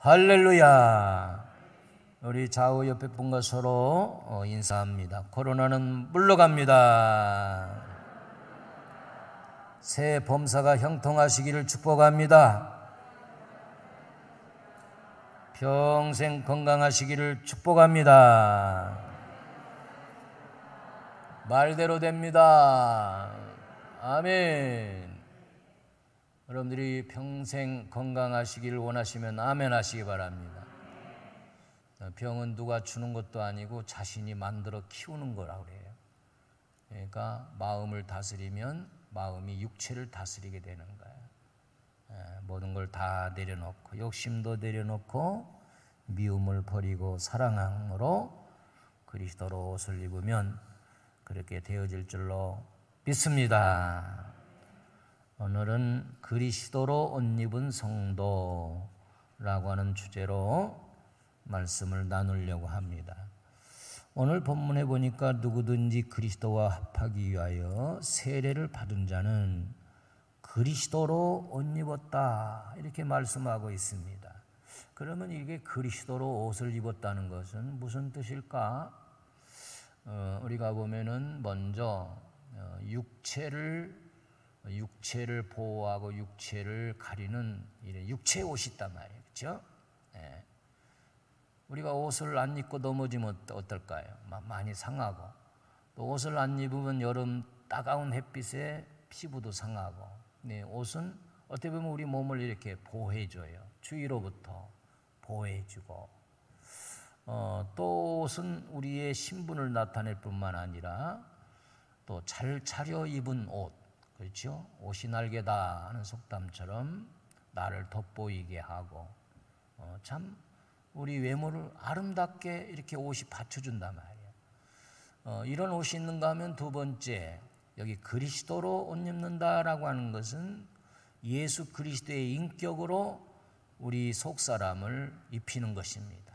할렐루야. 우리 좌우 옆에 분과 서로 인사합니다. 코로나는 물러갑니다. 새해 범사가 형통하시기를 축복합니다. 평생 건강하시기를 축복합니다. 말대로 됩니다. 아멘. 여러분들이 평생 건강하시기를 원하시면 아멘 하시기 바랍니다. 병은 누가 주는 것도 아니고 자신이 만들어 키우는 거라고 그래요. 그러니까 마음을 다스리면 마음이 육체를 다스리게 되는 거예요. 모든 걸 다 내려놓고 욕심도 내려놓고 미움을 버리고 사랑함으로 그리스도로 옷을 입으면 그렇게 되어질 줄로 믿습니다. 오늘은 그리스도로 옷 입은 성도라고 하는 주제로 말씀을 나누려고 합니다. 오늘 본문에 보니까 누구든지 그리스도와 합하기 위하여 세례를 받은 자는 그리스도로 옷 입었다 이렇게 말씀하고 있습니다. 그러면 이게 그리스도로 옷을 입었다는 것은 무슨 뜻일까? 우리가 보면은 먼저 육체를 보호하고 육체를 가리는 육체 옷이 있단 말이에요. 그렇죠? 네. 우리가 옷을 안 입고 넘어지면 어떨까요? 많이 상하고, 또 옷을 안 입으면 여름 따가운 햇빛에 피부도 상하고. 네, 옷은 어떻게 보면 우리 몸을 이렇게 보호해줘요. 추위로부터 보호해주고, 또 옷은 우리의 신분을 나타낼 뿐만 아니라 또 잘 차려 입은 옷, 그렇죠? 옷이 날개다 하는 속담처럼 나를 돋보이게 하고, 참 우리 외모를 아름답게 이렇게 옷이 받쳐준단 말이에요. 이런 옷이 있는가 하면 두 번째, 여기 그리스도로 옷 입는다라고 하는 것은 예수 그리스도의 인격으로 우리 속사람을 입히는 것입니다.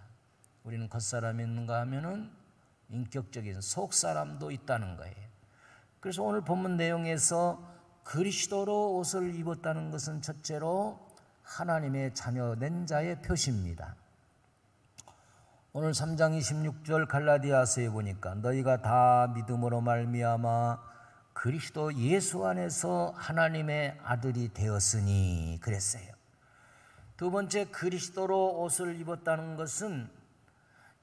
우리는 겉사람이 있는가 하면은 인격적인 속사람도 있다는 거예요. 그래서 오늘 본문 내용에서 그리스도로 옷을 입었다는 것은 첫째로 하나님의 자녀 된 자의 표시입니다. 오늘 3장 26절 갈라디아서에 보니까 너희가 다 믿음으로 말미암아 그리스도 예수 안에서 하나님의 아들이 되었으니 그랬어요. 두 번째, 그리스도로 옷을 입었다는 것은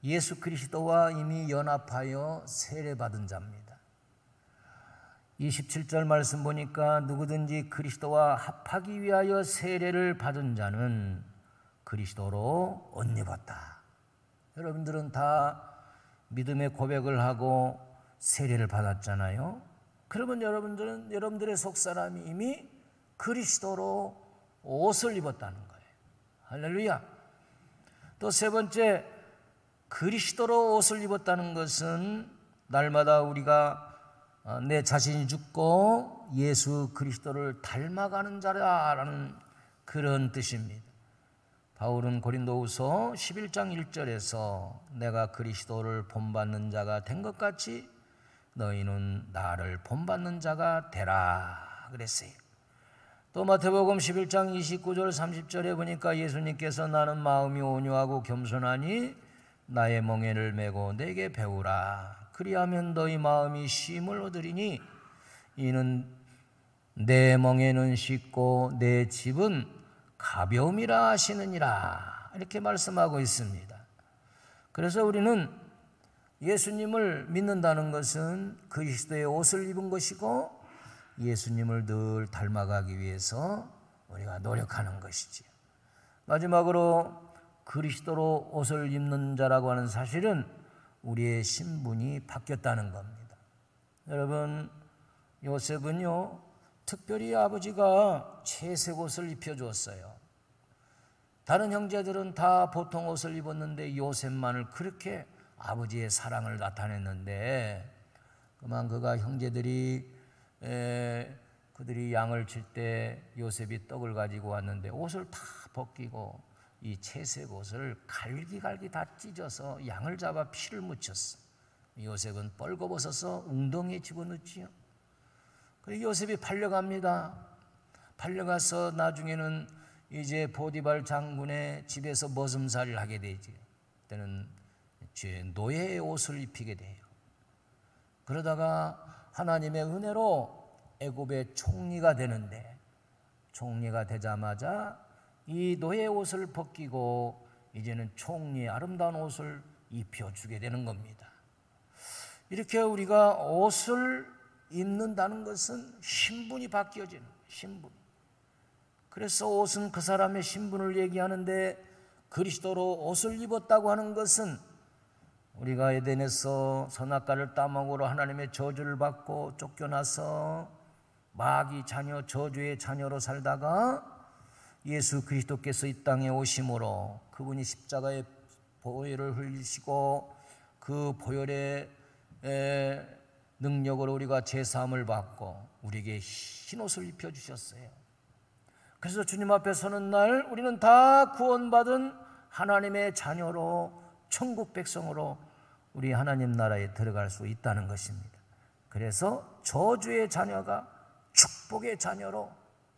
예수 그리스도와 이미 연합하여 세례받은 자입니다. 27절 말씀 보니까 누구든지 그리스도와 합하기 위하여 세례를 받은 자는 그리스도로 옷 입었다. 여러분들은 다 믿음의 고백을 하고 세례를 받았잖아요. 그러면 여러분들의 속사람이 이미 그리스도로 옷을 입었다는 거예요. 할렐루야. 또 세 번째, 그리스도로 옷을 입었다는 것은 날마다 우리가 내 자신이 죽고 예수 그리스도를 닮아가는 자라는 그런 뜻입니다. 바울은 고린도후서 11장 1절에서 내가 그리스도를 본받는 자가 된 것 같이 너희는 나를 본받는 자가 되라 그랬어요. 또 마태복음 11장 29절 30절에 보니까 예수님께서 나는 마음이 온유하고 겸손하니 나의 멍에를 메고 내게 배우라. 그리하면 너희 마음이 쉼을 얻으리니 이는 내 멍에는 쉽고 내 집은 가벼움이라 하시느니라 이렇게 말씀하고 있습니다. 그래서 우리는 예수님을 믿는다는 것은 그리스도의 옷을 입은 것이고 예수님을 늘 닮아가기 위해서 우리가 노력하는 것이지요. 마지막으로 그리스도로 옷을 입는 자라고 하는 사실은 우리의 신분이 바뀌었다는 겁니다. 여러분, 요셉은요 특별히 아버지가 채색 옷을 입혀주었어요. 다른 형제들은 다 보통 옷을 입었는데 요셉만을 그렇게 아버지의 사랑을 나타냈는데, 그만 그가 형제들이 그들이 양을 칠 때 요셉이 떡을 가지고 왔는데 옷을 다 벗기고 이 채색 옷을 갈기갈기 다 찢어서 양을 잡아 피를 묻혔어. 요셉은 벌거벗어서 웅덩이에 집어넣지요. 그리고 요셉이 팔려갑니다. 팔려가서 나중에는 이제 보디발 장군의 집에서 머슴살이를 하게 되지. 그때는 노예의 옷을 입히게 돼요. 그러다가 하나님의 은혜로 애굽의 총리가 되는데, 총리가 되자마자 이 노예 옷을 벗기고 이제는 총리의 아름다운 옷을 입혀주게 되는 겁니다. 이렇게 우리가 옷을 입는다는 것은 신분이 바뀌어지는 거예요. 신분. 그래서 옷은 그 사람의 신분을 얘기하는데, 그리스도로 옷을 입었다고 하는 것은 우리가 에덴에서 선악과를 따먹으로 하나님의 저주를 받고 쫓겨나서 마귀 자녀, 저주의 자녀로 살다가 예수 그리스도께서 이 땅에 오심으로 그분이 십자가의 보혈을 흘리시고 그 보혈의 능력으로 우리가 제사함을 받고 우리에게 흰옷을 입혀주셨어요. 그래서 주님 앞에 서는 날 우리는 다 구원받은 하나님의 자녀로, 천국 백성으로 우리 하나님 나라에 들어갈 수 있다는 것입니다. 그래서 저주의 자녀가 축복의 자녀로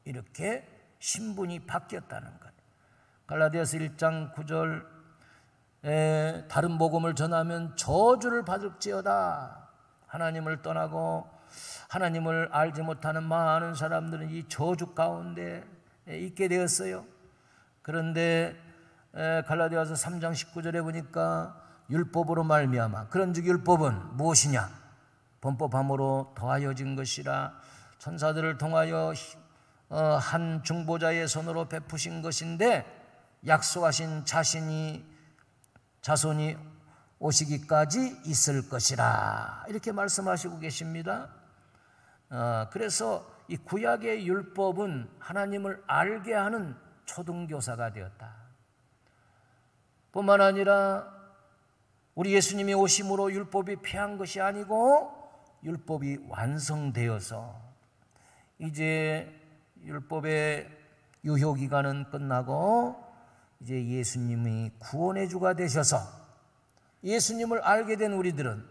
이렇게 신분이 바뀌었다는 것. 갈라디아서 1장 9절, 다른 복음을 전하면 저주를 받을지어다. 하나님을 떠나고 하나님을 알지 못하는 많은 사람들은 이 저주 가운데 있게 되었어요. 그런데 갈라디아서 3장 19절에 보니까 율법으로 말미암아, 그런즉 율법은 무엇이냐? 범법함으로 더하여진 것이라. 천사들을 통하여 한 중보자의 손으로 베푸신 것인데, 약속하신 자손이 오시기까지 있을 것이라, 이렇게 말씀하시고 계십니다. 그래서 이 구약의 율법은 하나님을 알게 하는 초등교사가 되었다. 뿐만 아니라 우리 예수님이 오심으로 율법이 폐한 것이 아니고 율법이 완성되어서 이제 율법의 유효기간은 끝나고 이제 예수님이 구원의 주가 되셔서 예수님을 알게 된 우리들은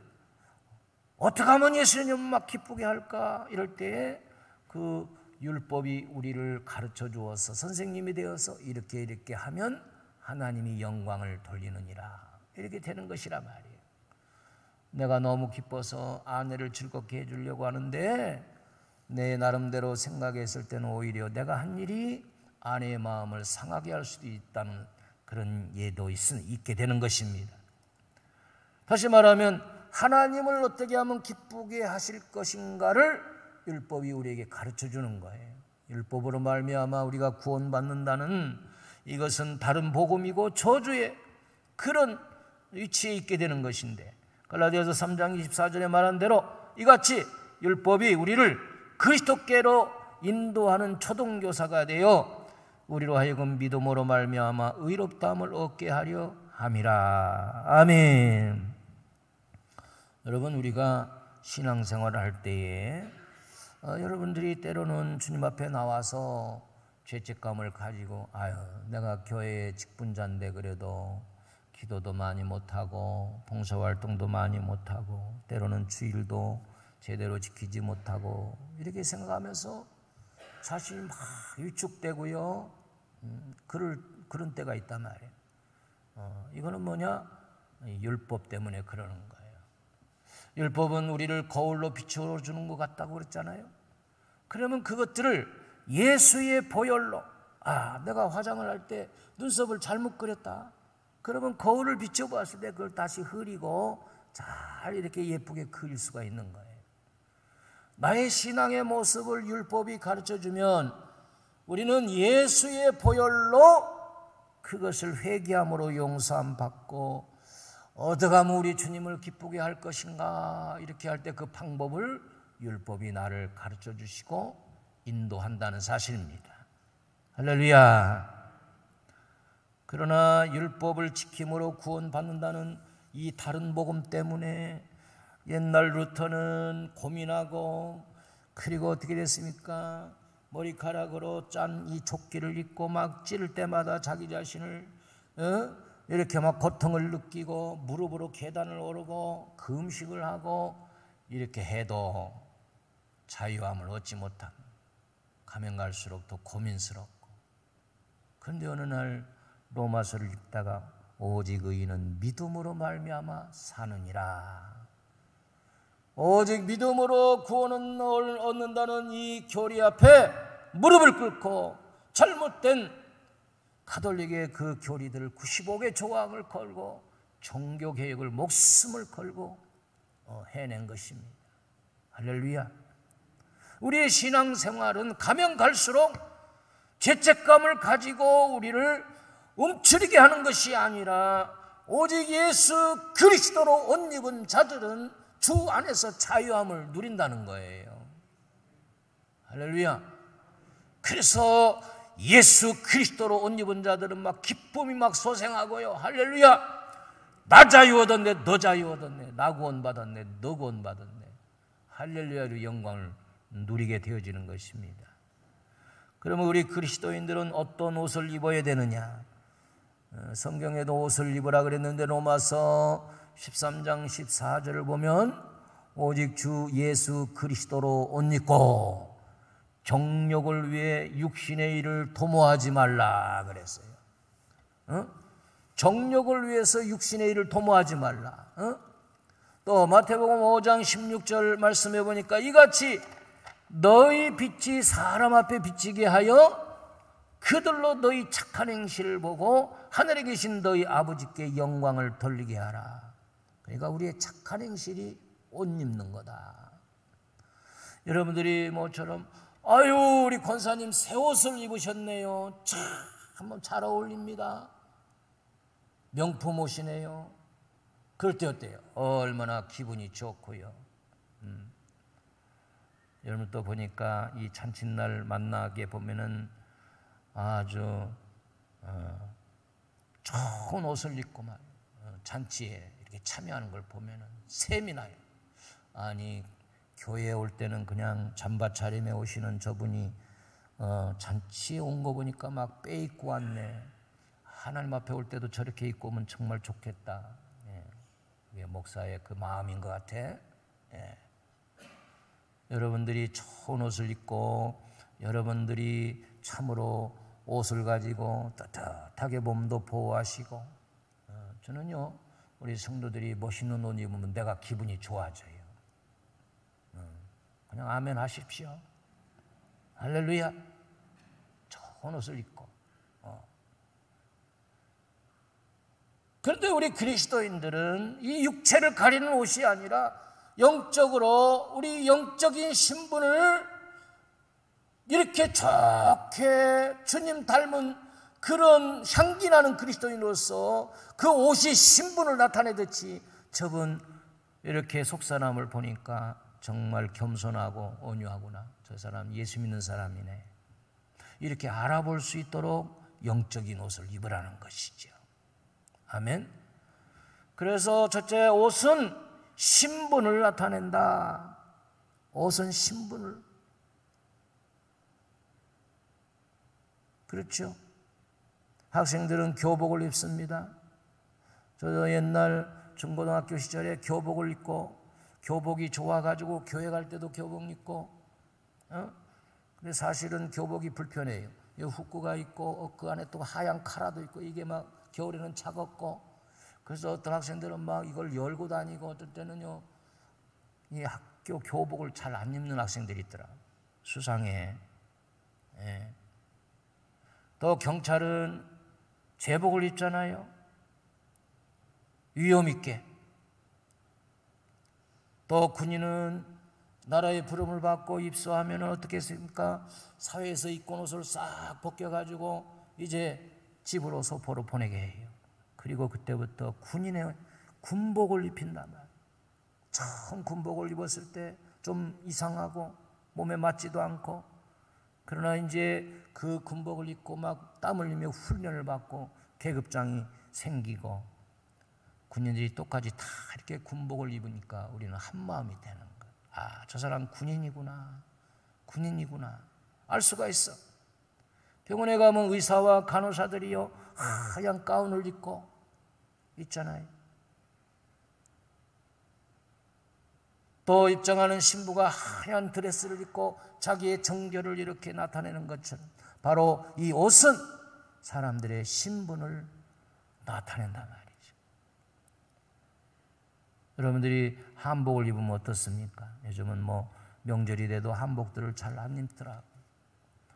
어떻게 하면 예수님을 막 기쁘게 할까? 이럴 때에 그 율법이 우리를 가르쳐 주어서 선생님이 되어서 이렇게 하면 하나님이 영광을 돌리느니라, 이렇게 되는 것이라 말이에요. 내가 너무 기뻐서 아내를 즐겁게 해주려고 하는데 내 나름대로 생각했을 때는 오히려 내가 한 일이 아내의 마음을 상하게 할 수도 있다는 그런 예도 있게 되는 것입니다. 다시 말하면 하나님을 어떻게 하면 기쁘게 하실 것인가를 율법이 우리에게 가르쳐 주는 거예요. 율법으로 말미암아 우리가 구원받는다는 이것은 다른 복음이고 저주의 그런 위치에 있게 되는 것인데, 갈라디아서 3장 24절에 말한 대로 이같이 율법이 우리를 그리스도께로 인도하는 초등교사가 되어 우리로 하여금 믿음으로 말미암아 의롭다함을 얻게 하려 함이라. 아멘. 여러분, 우리가 신앙생활을 할 때에 여러분들이 때로는 주님 앞에 나와서 죄책감을 가지고 내가 교회의 직분자인데 그래도 기도도 많이 못하고 봉사활동도 많이 못하고 때로는 주일도 제대로 지키지 못하고 이렇게 생각하면서 자신이 막 위축되고요. 그런 때가 있단 말이에요. 이거는 뭐냐? 율법 때문에 그러는 거예요. 율법은 우리를 거울로 비춰주는 것 같다고 그랬잖아요. 그러면 그것들을 예수의 보혈로, 내가 화장을 할 때 눈썹을 잘못 그렸다. 그러면 거울을 비춰봤을 때 그걸 다시 흐리고 잘 이렇게 예쁘게 그릴 수가 있는 거예요. 나의 신앙의 모습을 율법이 가르쳐주면 우리는 예수의 보혈로 그것을 회개함으로 용서함 받고 어떻게 하면 우리 주님을 기쁘게 할 것인가, 이렇게 할 때 그 방법을 율법이 나를 가르쳐 주시고 인도한다는 사실입니다. 할렐루야. 그러나 율법을 지킴으로 구원받는다는 이 다른 복음 때문에 옛날 루터는 고민하고, 그리고 어떻게 됐습니까? 머리카락으로 짠 이 조끼를 입고 막 찌를 때마다 자기 자신을 이렇게 막 고통을 느끼고 무릎으로 계단을 오르고 금식을 하고 이렇게 해도 자유함을 얻지 못하고 가면 갈수록 더 고민스럽고 그런데 어느 날 로마서를 읽다가 오직 의인은 믿음으로 말미암아 사느니라. 오직 믿음으로 구원을 얻는다는 이 교리 앞에 무릎을 꿇고 잘못된 가톨릭의 그 교리들 95개 조항을 걸고 종교개혁을 목숨을 걸고 해낸 것입니다. 할렐루야. 우리의 신앙생활은 가면 갈수록 죄책감을 가지고 우리를 움츠리게 하는 것이 아니라 오직 예수 그리스도로 옷 입은 자들은 주 안에서 자유함을 누린다는 거예요. 할렐루야. 그래서 예수 그리스도로 옷 입은 자들은 막 기쁨이 막 소생하고요. 할렐루야. 나 자유 얻었네, 너 자유 얻었네, 나 구원 받았네, 너 구원 받았네. 할렐루야로 영광을 누리게 되어지는 것입니다. 그러면 우리 그리스도인들은 어떤 옷을 입어야 되느냐? 성경에도 옷을 입으라 그랬는데 로마서 13장 14절을 보면 오직 주 예수 그리스도로 옷 입고 정욕을 위해 육신의 일을 도모하지 말라 그랬어요. 정욕을 위해서 육신의 일을 도모하지 말라. 또 마태복음 5장 16절 말씀해 보니까 이같이 너희 빛이 사람 앞에 비치게 하여 그들로 너희 착한 행실을 보고 하늘에 계신 너희 아버지께 영광을 돌리게 하라. 그러니까 우리의 착한 행실이 옷 입는 거다. 여러분들이 모처럼 아유 우리 권사님 새 옷을 입으셨네요. 참 잘 어울립니다. 명품 옷이네요. 그럴 때 어때요? 얼마나 기분이 좋고요. 여러분 또 보니까 이 잔칫날 만나게 보면은 아주 좋은 옷을 입고 막 잔치에 이렇게 참여하는 걸 보면은 샘이 나요. 아니 교회에 올 때는 그냥 잠바 차림에 오시는 저분이 잔치에 온 거 보니까 막 빼입고 왔네. 하나님 앞에 올 때도 저렇게 입고 오면 정말 좋겠다. 이게 목사의 그 마음인 것 같아. 여러분들이 좋은 옷을 입고 여러분들이 참으로 옷을 가지고 따뜻하게 몸도 보호하시고 저는요 우리 성도들이 멋있는 옷 입으면 내가 기분이 좋아져요. 그냥 아멘 하십시오. 할렐루야. 좋은 옷을 입고 그런데 우리 그리스도인들은 이 육체를 가리는 옷이 아니라 영적으로 우리 영적인 신분을 이렇게 좋게 주님 닮은 그런 향기 나는 그리스도인으로서 그 옷이 신분을 나타내듯이 저분 이렇게 속사람을 보니까 정말 겸손하고 온유하구나. 저 사람 예수 믿는 사람이네. 이렇게 알아볼 수 있도록 영적인 옷을 입으라는 것이죠. 아멘. 그래서 첫째 옷은 신분을 나타낸다. 옷은 신분을. 그렇죠. 학생들은 교복을 입습니다. 저도 옛날 중고등학교 시절에 교복을 입고 교복이 좋아가지고 교회 갈 때도 교복 입고 근데 사실은 교복이 불편해요. 후크가 있고 그 안에 또 하얀 카라도 있고 이게 막 겨울에는 차갑고 그래서 어떤 학생들은 막 이걸 열고 다니고 어떤 때는요 이 학교 교복을 잘 안 입는 학생들이 있더라. 수상해. 또 경찰은 제복을 입잖아요. 위험 있게. 또 군인은 나라의 부름을 받고 입소하면 어떻게 했습니까? 사회에서 입고 온 옷을 싹 벗겨가지고 이제 집으로 소포로 보내게 해요. 그리고 그때부터 군인의 군복을 입힌단 말이에요. 처음 군복을 입었을 때 좀 이상하고 몸에 맞지도 않고 그러나 이제 그 군복을 입고 막 땀 흘리며 훈련을 받고 계급장이 생기고 군인들이 똑같이 다 이렇게 군복을 입으니까 우리는 한 마음이 되는 거예요. 아, 저 사람 군인이구나. 군인이구나. 알 수가 있어. 병원에 가면 의사와 간호사들이요 하얀 가운을 입고 있잖아요. 또 입장하는 신부가 하얀 드레스를 입고 자기의 정결을 이렇게 나타내는 것처럼 바로 이 옷은 사람들의 신분을 나타낸단 말이죠. 여러분들이 한복을 입으면 어떻습니까? 요즘은 뭐 명절이 돼도 한복들을 잘 안 입더라고요.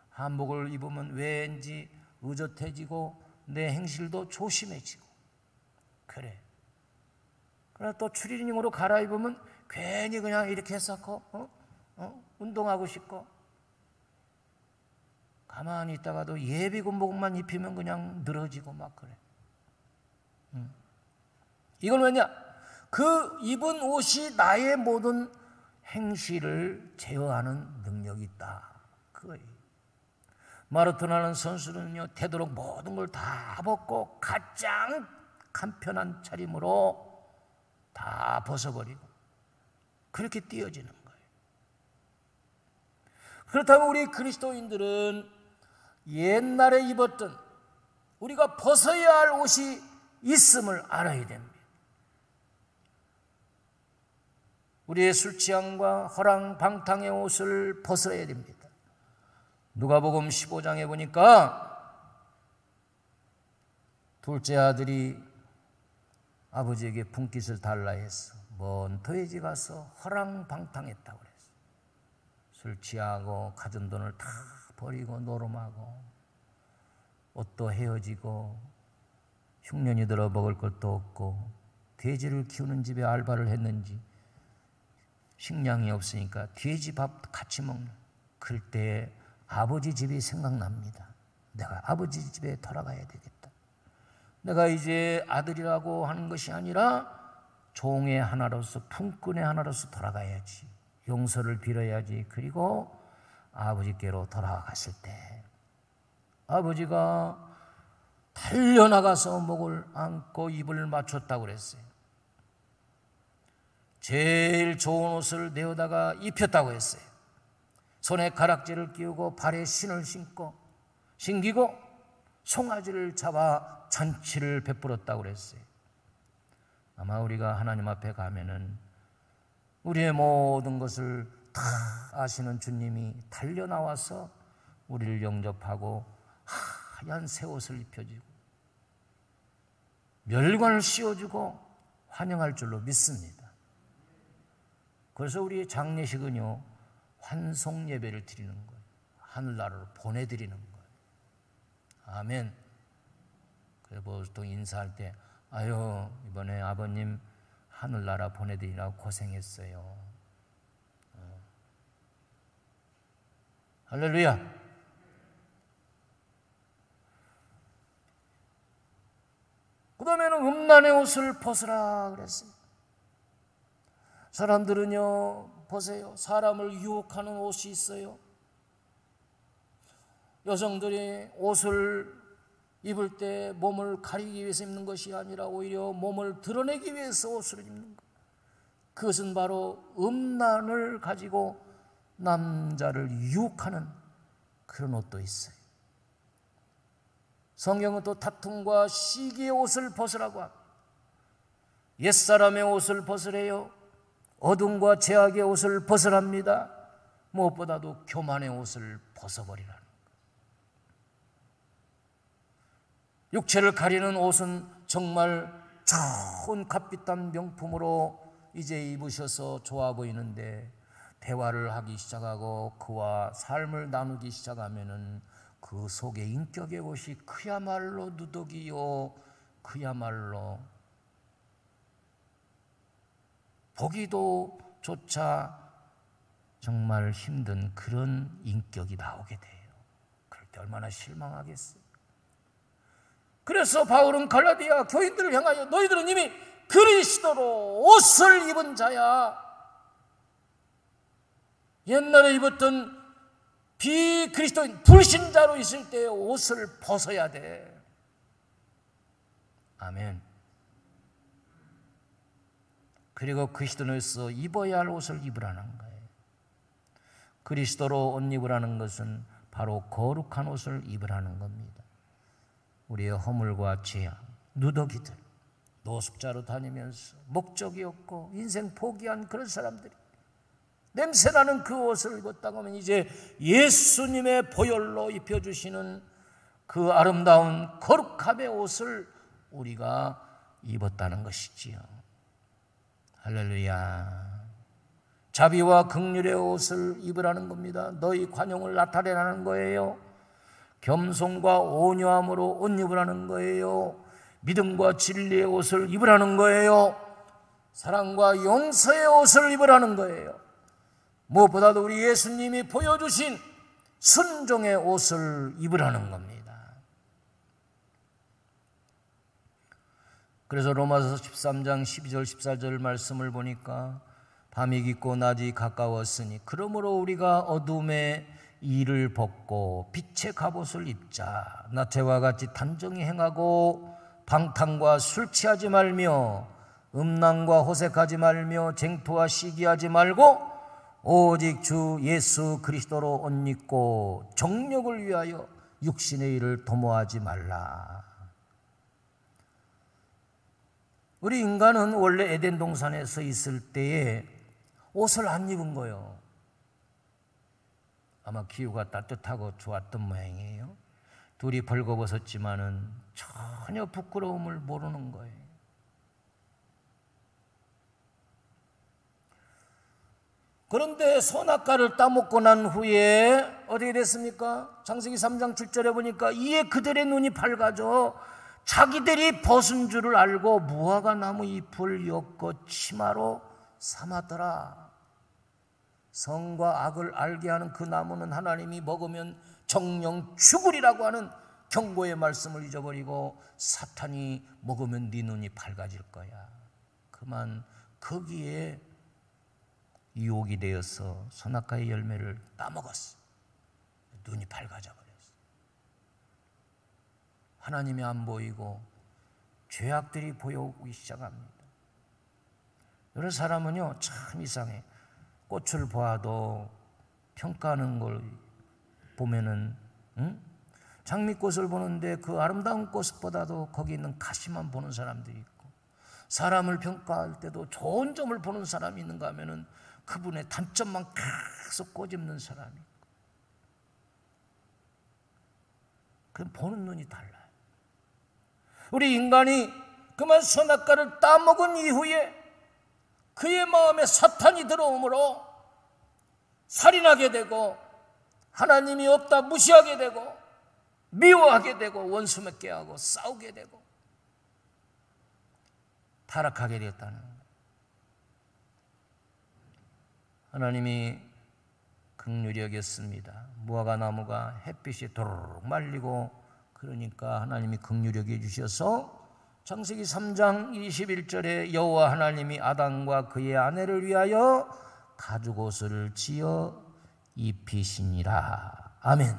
한복을 입으면 왠지 의젓해지고 내 행실도 조심해지고 그래. 그러나 또 추리닝으로 갈아입으면 괜히 그냥 이렇게 해서 운동하고 싶고, 가만히 있다가도 예비군복만 입히면 그냥 늘어지고 막 그래. 이건 왜냐? 그 입은 옷이 나의 모든 행실을 제어하는 능력이 있다. 그거예요. 마라톤하는 선수는요, 되도록 모든 걸 다 벗고 가장 간편한 차림으로 다 벗어버리고 그렇게 뛰어지는 거예요. 그렇다면 우리 그리스도인들은 옛날에 입었던 우리가 벗어야 할 옷이 있음을 알아야 됩니다. 우리의 술 취향과 허랑방탕의 옷을 벗어야 됩니다. 누가복음 15장에 보니까 둘째 아들이 아버지에게 분깃을 달라 해서 먼 터에지 가서 허랑방탕했다고 그랬어요. 술 취하고 가진 돈을 다 버리고 노름하고 옷도 헤어지고 흉년이 들어 먹을 것도 없고 돼지를 키우는 집에 알바를 했는지 식량이 없으니까 돼지 밥 같이 먹는, 그럴 때 아버지 집이 생각납니다. 내가 아버지 집에 돌아가야 되겠다. 내가 이제 아들이라고 하는 것이 아니라 종의 하나로서, 품꾼의 하나로서 돌아가야지. 용서를 빌어야지. 그리고 아버지께로 돌아갔을 때 아버지가 달려나가서 목을 안고 입을 맞췄다고 그랬어요. 제일 좋은 옷을 내어다가 입혔다고 했어요. 손에 가락지를 끼우고 발에 신을 신기고 송아지를 잡아 잔치를 베풀었다고 그랬어요. 아마 우리가 하나님 앞에 가면은 우리의 모든 것을 다 아시는 주님이 달려나와서 우리를 영접하고 하얀 새 옷을 입혀주고 멸관을 씌워주고 환영할 줄로 믿습니다. 그래서 우리의 장례식은요, 환송 예배를 드리는 거예요. 하늘나라로 보내드리는 거예요. 아멘. 그래서 보통 인사할 때, 아유, 이번에 아버님 하늘나라 보내드리라고 고생했어요. 할렐루야. 그 다음에는 음란의 옷을 벗으라 그랬어요. 사람들은요, 보세요. 사람을 유혹하는 옷이 있어요. 여성들이 옷을 입을 때 몸을 가리기 위해서 입는 것이 아니라 오히려 몸을 드러내기 위해서 옷을 입는 것. 그것은 바로 음란을 가지고 남자를 유혹하는 그런 옷도 있어요. 성경은 또 다툼과 시기의 옷을 벗으라고 합니다. 옛사람의 옷을 벗으래요. 어둠과 죄악의 옷을 벗으랍니다. 무엇보다도 교만의 옷을 벗어버리라는 거예요. 육체를 가리는 옷은 정말 좋은 값비싼 명품으로 이제 입으셔서 좋아 보이는데, 대화를 하기 시작하고 그와 삶을 나누기 시작하면은 그 속에 인격의 옷이 그야말로 누더기요, 그야말로 보기도 조차 정말 힘든 그런 인격이 나오게 돼요. 그럴 때 얼마나 실망하겠어요. 그래서 바울은 갈라디아 교인들을 향하여 너희들은 이미 그리스도로 옷을 입은 자야. 옛날에 입었던 비그리스도인 불신자로 있을 때의 옷을 벗어야 돼. 아멘. 그리고 그리스도로서 입어야 할 옷을 입으라는 거예요. 그리스도로 옷 입으라는 것은 바로 거룩한 옷을 입으라는 겁니다. 우리의 허물과 죄악, 누더기들, 노숙자로 다니면서 목적이 없고 인생 포기한 그런 사람들이 냄새나는 그 옷을 입었다고 하면 이제 예수님의 보혈로 입혀주시는 그 아름다운 거룩함의 옷을 우리가 입었다는 것이지요. 할렐루야. 자비와 긍휼의 옷을 입으라는 겁니다. 너희 관용을 나타내라는 거예요. 겸손과 온유함으로 옷 입으라는 거예요. 믿음과 진리의 옷을 입으라는 거예요. 사랑과 용서의 옷을 입으라는 거예요. 무엇보다도 우리 예수님이 보여주신 순종의 옷을 입으라는 겁니다. 그래서 로마서 13장 12절 14절 말씀을 보니까 밤이 깊고 낮이 가까웠으니 그러므로 우리가 어둠의 일을 벗고 빛의 갑옷을 입자. 나태와 같이 단정히 행하고 방탕과 술 취하지 말며 음란과 호색하지 말며 쟁토와 시기하지 말고 오직 주 예수 그리스도로 옷 입고 정욕을 위하여 육신의 일을 도모하지 말라. 우리 인간은 원래 에덴 동산에 서 있을 때에 옷을 안 입은 거예요. 아마 기후가 따뜻하고 좋았던 모양이에요. 둘이 벌거벗었지만은 전혀 부끄러움을 모르는 거예요. 그런데 선악과를 따먹고 난 후에 어떻게 됐습니까? 창세기 3장 7절에 보니까 이에 그들의 눈이 밝아져 자기들이 벗은 줄을 알고 무화과 나무 잎을 엮어 치마로 삼았더라. 선과 악을 알게 하는 그 나무는 하나님이 먹으면 정령 죽으리라고 하는 경고의 말씀을 잊어버리고 사탄이 먹으면 네 눈이 밝아질 거야. 그만 거기에 유혹이 되어서 선악과의 열매를 따먹었어. 눈이 밝아져 버렸어. 하나님이 안 보이고 죄악들이 보여오기 시작합니다. 이런 사람은요 참 이상해. 꽃을 보아도 평가하는 걸 보면은 장미꽃을 보는데 그 아름다운 꽃보다도 거기 있는 가시만 보는 사람들이 있고, 사람을 평가할 때도 좋은 점을 보는 사람이 있는가 하면은 그분의 단점만 계속 꼬집는 사람이 있고, 그럼 보는 눈이 달라요. 우리 인간이 그만 선악과를 따먹은 이후에 그의 마음에 사탄이 들어오므로 살인하게 되고 하나님이 없다 무시하게 되고 미워하게 되고 원수 맺게 하고 싸우게 되고 타락하게 되었다는 거예요. 하나님이 긍휼히 여겼습니다. 무화과 나무가 햇빛이 도로록 말리고 그러니까 하나님이 긍휼히 여겨 주셔서 창세기 3장 21절에 여호와 하나님이 아담과 그의 아내를 위하여 가죽옷을 지어 입히시니라. 아멘.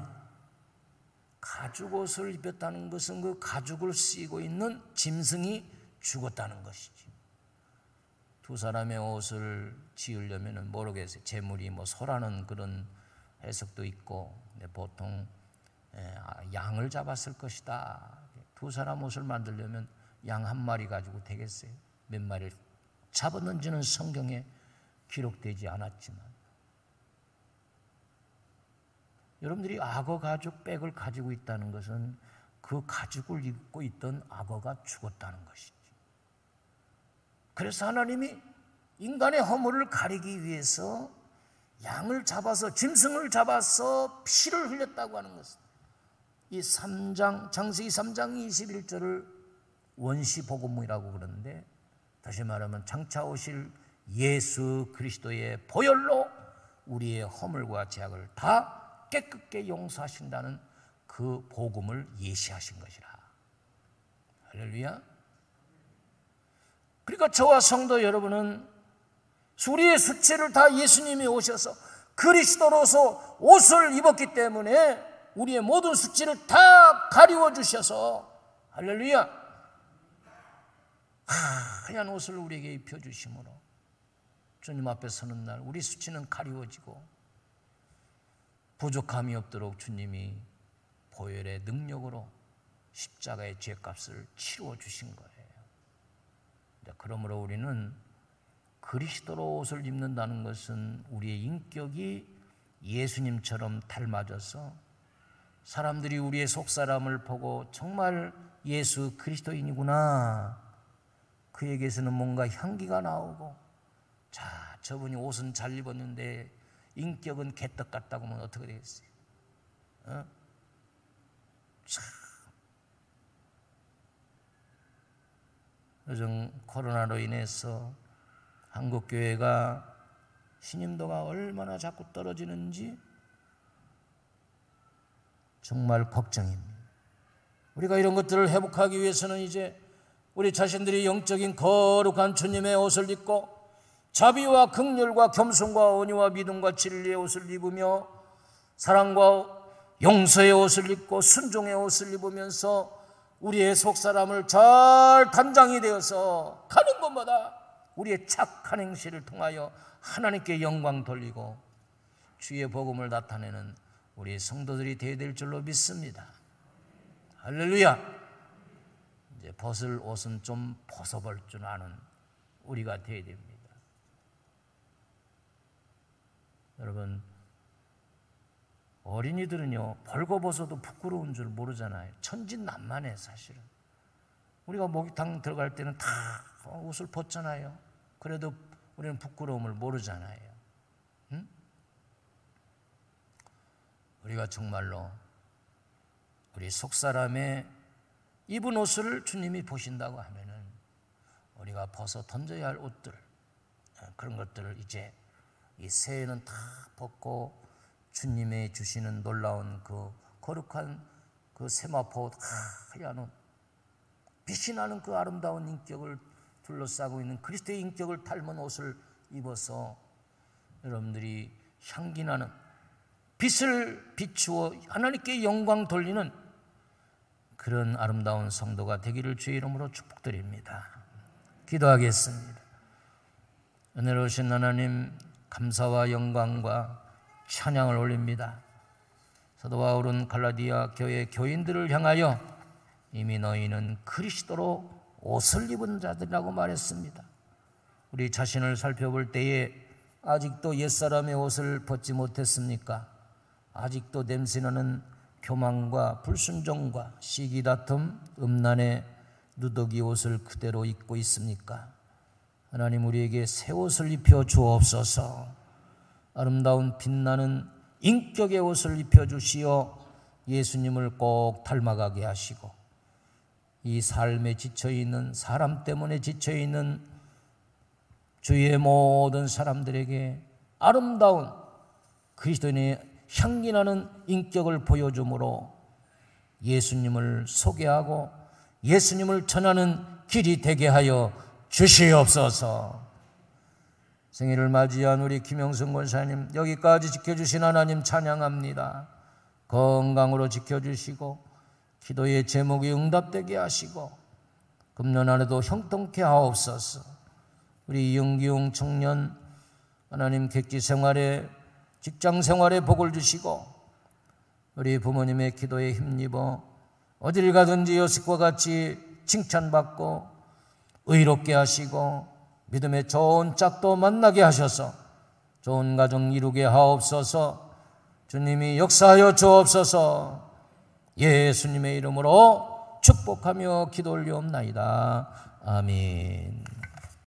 가죽옷을 입혔다는 것은 그 가죽을 쓰고 있는 짐승이 죽었다는 것이지. 두 사람의 옷을 지으려면 모르겠어요. 재물이 뭐 소라는 그런 해석도 있고, 보통 양을 잡았을 것이다. 두 사람 옷을 만들려면 양 한 마리 가지고 되겠어요? 몇 마리를 잡았는지는 성경에 기록되지 않았지만, 여러분들이 악어 가죽 백을 가지고 있다는 것은 그 가죽을 입고 있던 악어가 죽었다는 것이지. 그래서 하나님이 인간의 허물을 가리기 위해서 양을 잡아서, 짐승을 잡아서 피를 흘렸다고 하는 것은, 이 3장, 창세기 3장 21절을 원시복음이라고 그러는데, 다시 말하면 장차 오실 예수 그리스도의 보혈로 우리의 허물과 죄악을 다 깨끗게 용서하신다는 그 복음을 예시하신 것이라. 할렐루야. 그러니까 저와 성도 여러분은 우리의 수치를 다 예수님이 오셔서 그리스도로서 옷을 입었기 때문에 우리의 모든 수치를 다 가리워 주셔서, 할렐루야, 하얀 옷을 우리에게 입혀주심으로 주님 앞에 서는 날 우리 수치는 가리워지고 부족함이 없도록 주님이 보혈의 능력으로 십자가의 죄값을 치루어 주신 거예요. 그러므로 우리는 그리스도로 옷을 입는다는 것은 우리의 인격이 예수님처럼 닮아져서 사람들이 우리의 속사람을 보고 정말 예수 그리스도인이구나, 그에게서는 뭔가 향기가 나오고, 자, 저분이 옷은 잘 입었는데 인격은 개떡 같다고 하면 어떻게 되겠어요? 참. 요즘 코로나로 인해서 한국교회가 신임도가 얼마나 자꾸 떨어지는지 정말 걱정입니다. 우리가 이런 것들을 회복하기 위해서는 이제 우리 자신들이 영적인 거룩한 주님의 옷을 입고 자비와 긍휼과 겸손과 온유와 믿음과 진리의 옷을 입으며 사랑과 용서의 옷을 입고 순종의 옷을 입으면서 우리의 속사람을 잘 단장이 되어서 가는 곳마다 우리의 착한 행실을 통하여 하나님께 영광 돌리고 주의 복음을 나타내는 우리 성도들이 되어야 될 줄로 믿습니다. 할렐루야. 이제 벗을 옷은 좀 벗어볼 줄 아는 우리가 되어야 됩니다. 여러분, 어린이들은요, 벌거벗어도 부끄러운 줄 모르잖아요. 천진난만해. 사실은 우리가 목욕탕 들어갈 때는 다 옷을 벗잖아요. 그래도 우리는 부끄러움을 모르잖아요. 응? 우리가 정말로 우리 속사람의 입은 옷을 주님이 보신다고 하면은 우리가 벗어 던져야 할 옷들, 그런 것들을 이제 이 새해는 다 벗고 주님의 주시는 놀라운 그 거룩한 그 세마포 하얀 옷, 빛이 나는 그 아름다운 인격을 둘러싸고 있는 그리스도의 인격을 닮은 옷을 입어서 여러분들이 향기 나는 빛을 비추어 하나님께 영광 돌리는 그런 아름다운 성도가 되기를 주의 이름으로 축복드립니다. 기도하겠습니다. 은혜로우신 하나님, 감사와 영광과 찬양을 올립니다. 사도 바울은 갈라디아 교회 교인들을 향하여 이미 너희는 그리스도로 옷을 입은 자들이라고 말했습니다. 우리 자신을 살펴볼 때에 아직도 옛사람의 옷을 벗지 못했습니까? 아직도 냄새나는 교만과 불순종과 시기다툼, 음란의 누더기 옷을 그대로 입고 있습니까? 하나님, 우리에게 새 옷을 입혀 주옵소서. 아름다운 빛나는 인격의 옷을 입혀주시어 예수님을 꼭 닮아가게 하시고, 이 삶에 지쳐있는, 사람 때문에 지쳐있는 주위의 모든 사람들에게 아름다운 그리스도인의 향기나는 인격을 보여줌으로 예수님을 소개하고 예수님을 전하는 길이 되게 하여 주시옵소서. 생일을 맞이한 우리 김영선 권사님, 여기까지 지켜주신 하나님 찬양합니다. 건강으로 지켜주시고 기도의 제목이 응답되게 하시고 금년 안에도 형통케 하옵소서. 우리 이영기용 청년 하나님, 객지 생활에, 직장 생활에 복을 주시고 우리 부모님의 기도에 힘입어 어디를 가든지 요셉과 같이 칭찬받고 의롭게 하시고 믿음의 좋은 짝도 만나게 하셔서 좋은 가정 이루게 하옵소서. 주님이 역사하여 주옵소서. 예수님의 이름으로 축복하며 기도 올리옵나이다. 아멘.